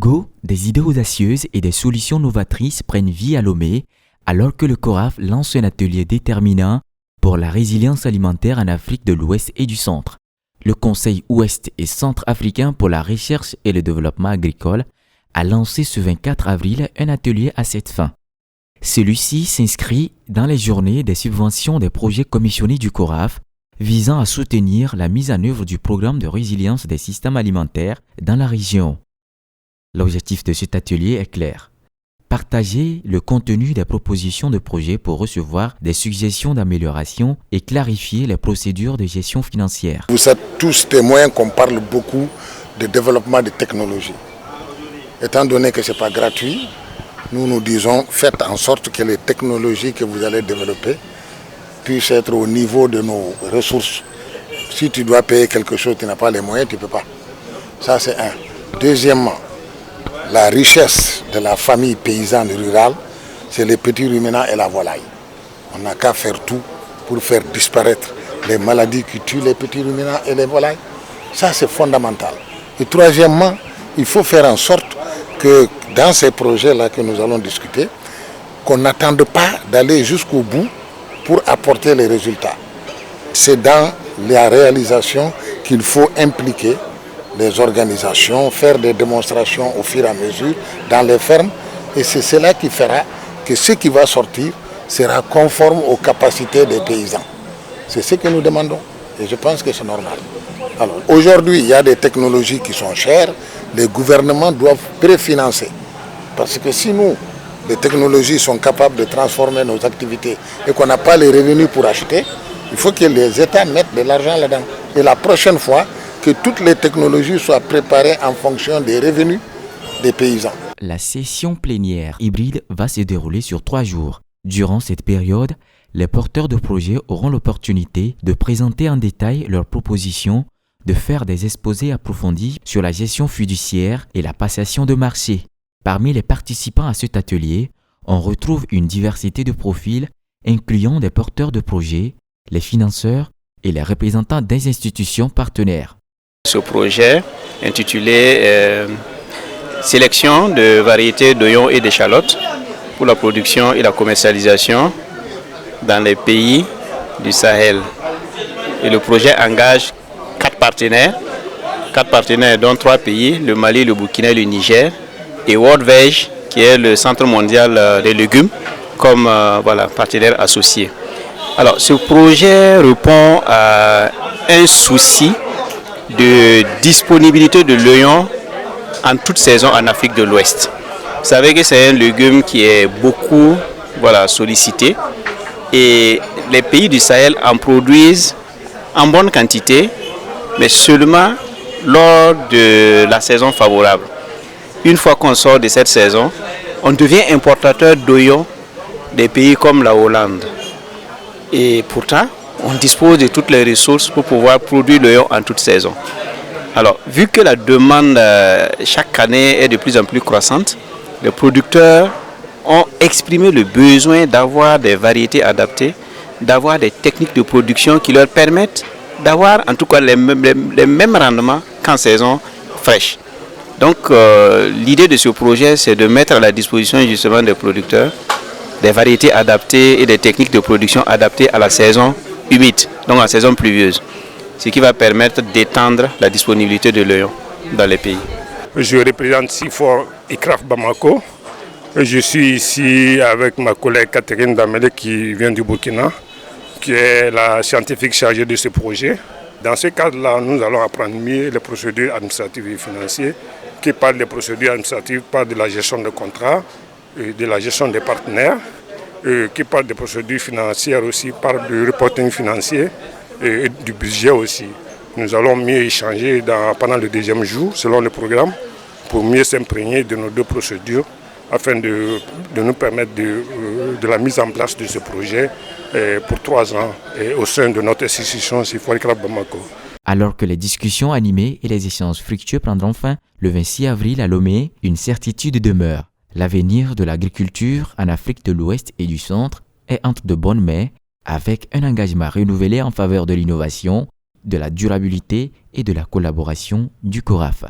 Togo, des idées audacieuses et des solutions novatrices prennent vie à Lomé alors que le CORAF lance un atelier déterminant pour la résilience alimentaire en Afrique de l'Ouest et du Centre. Le Conseil Ouest et Centre africain pour la recherche et le développement agricole a lancé ce 24 avril un atelier à cette fin. Celui-ci s'inscrit dans les journées des subventions des projets commissionnés du CORAF visant à soutenir la mise en œuvre du programme de résilience des systèmes alimentaires dans la région. L'objectif de cet atelier est clair. Partager le contenu des propositions de projets pour recevoir des suggestions d'amélioration et clarifier les procédures de gestion financière. Vous êtes tous témoins qu'on parle beaucoup de développement de technologies. Étant donné que ce n'est pas gratuit, nous disons faites en sorte que les technologies que vous allez développer puissent être au niveau de nos ressources. Si tu dois payer quelque chose, tu n'as pas les moyens, tu ne peux pas. Ça c'est un. Deuxièmement, la richesse de la famille paysanne rurale, c'est les petits ruminants et la volaille. On n'a qu'à faire tout pour faire disparaître les maladies qui tuent les petits ruminants et les volailles. Ça, c'est fondamental. Et troisièmement, il faut faire en sorte que dans ces projets-là que nous allons discuter, qu'on n'attende pas d'aller jusqu'au bout pour apporter les résultats. C'est dans la réalisation qu'il faut impliquer les organisations, faire des démonstrations au fur et à mesure dans les fermes. Et c'est cela qui fera que ce qui va sortir sera conforme aux capacités des paysans. C'est ce que nous demandons. Et je pense que c'est normal. Alors, aujourd'hui, il y a des technologies qui sont chères. Les gouvernements doivent préfinancer. Parce que si nous, les technologies sont capables de transformer nos activités et qu'on n'a pas les revenus pour acheter, il faut que les États mettent de l'argent là-dedans. Et la prochaine fois, que toutes les technologies soient préparées en fonction des revenus des paysans. La session plénière hybride va se dérouler sur 3 jours. Durant cette période, les porteurs de projets auront l'opportunité de présenter en détail leurs propositions, de faire des exposés approfondis sur la gestion fiduciaire et la passation de marché. Parmi les participants à cet atelier, on retrouve une diversité de profils incluant des porteurs de projets, les financeurs et les représentants des institutions partenaires. Ce projet intitulé Sélection de variétés d'oignons et d'échalotes pour la production et la commercialisation dans les pays du Sahel. Et le projet engage 4 partenaires dont 3 pays, le Mali, le Burkina et le Niger, et World Veg, qui est le Centre mondial des légumes, comme partenaire associé. Alors, ce projet répond à un souci de disponibilité de l'oignon en toute saison en Afrique de l'Ouest. Vous savez que c'est un légume qui est beaucoup sollicité et les pays du Sahel en produisent en bonne quantité, mais seulement lors de la saison favorable. Une fois qu'on sort de cette saison, on devient importateur d'oignons des pays comme la Hollande. Et pourtant, on dispose de toutes les ressources pour pouvoir produire l'oignon en toute saison. Alors, vu que la demande chaque année est de plus en plus croissante, les producteurs ont exprimé le besoin d'avoir des variétés adaptées, d'avoir des techniques de production qui leur permettent d'avoir en tout cas les mêmes rendements qu'en saison fraîche. Donc, l'idée de ce projet, c'est de mettre à la disposition justement des producteurs des variétés adaptées et des techniques de production adaptées à la saison humide, donc en saison pluvieuse, ce qui va permettre d'étendre la disponibilité de l'oignon dans les pays. Je représente SIFOR ICRAF Bamako. Je suis ici avec ma collègue Catherine Damele qui vient du Burkina, qui est la scientifique chargée de ce projet. Dans ce cadre-là, nous allons apprendre mieux les procédures administratives et financières. Qui parle des procédures administratives, parle de la gestion de contrats, de la gestion des partenaires, qui parle des procédures financières aussi, parle du reporting financier et du budget aussi. Nous allons mieux échanger pendant le 2e jour, selon le programme, pour mieux s'imprégner de nos 2 procédures, afin de nous permettre de la mise en place de ce projet pour 3 ans au sein de notre institution SIFOR ICRAF Bamako. Alors que les discussions animées et les échanges fructueux prendront fin le 26 avril à Lomé, une certitude demeure. L'avenir de l'agriculture en Afrique de l'Ouest et du Centre est entre de bonnes mains, avec un engagement renouvelé en faveur de l'innovation, de la durabilité et de la collaboration du CORAF.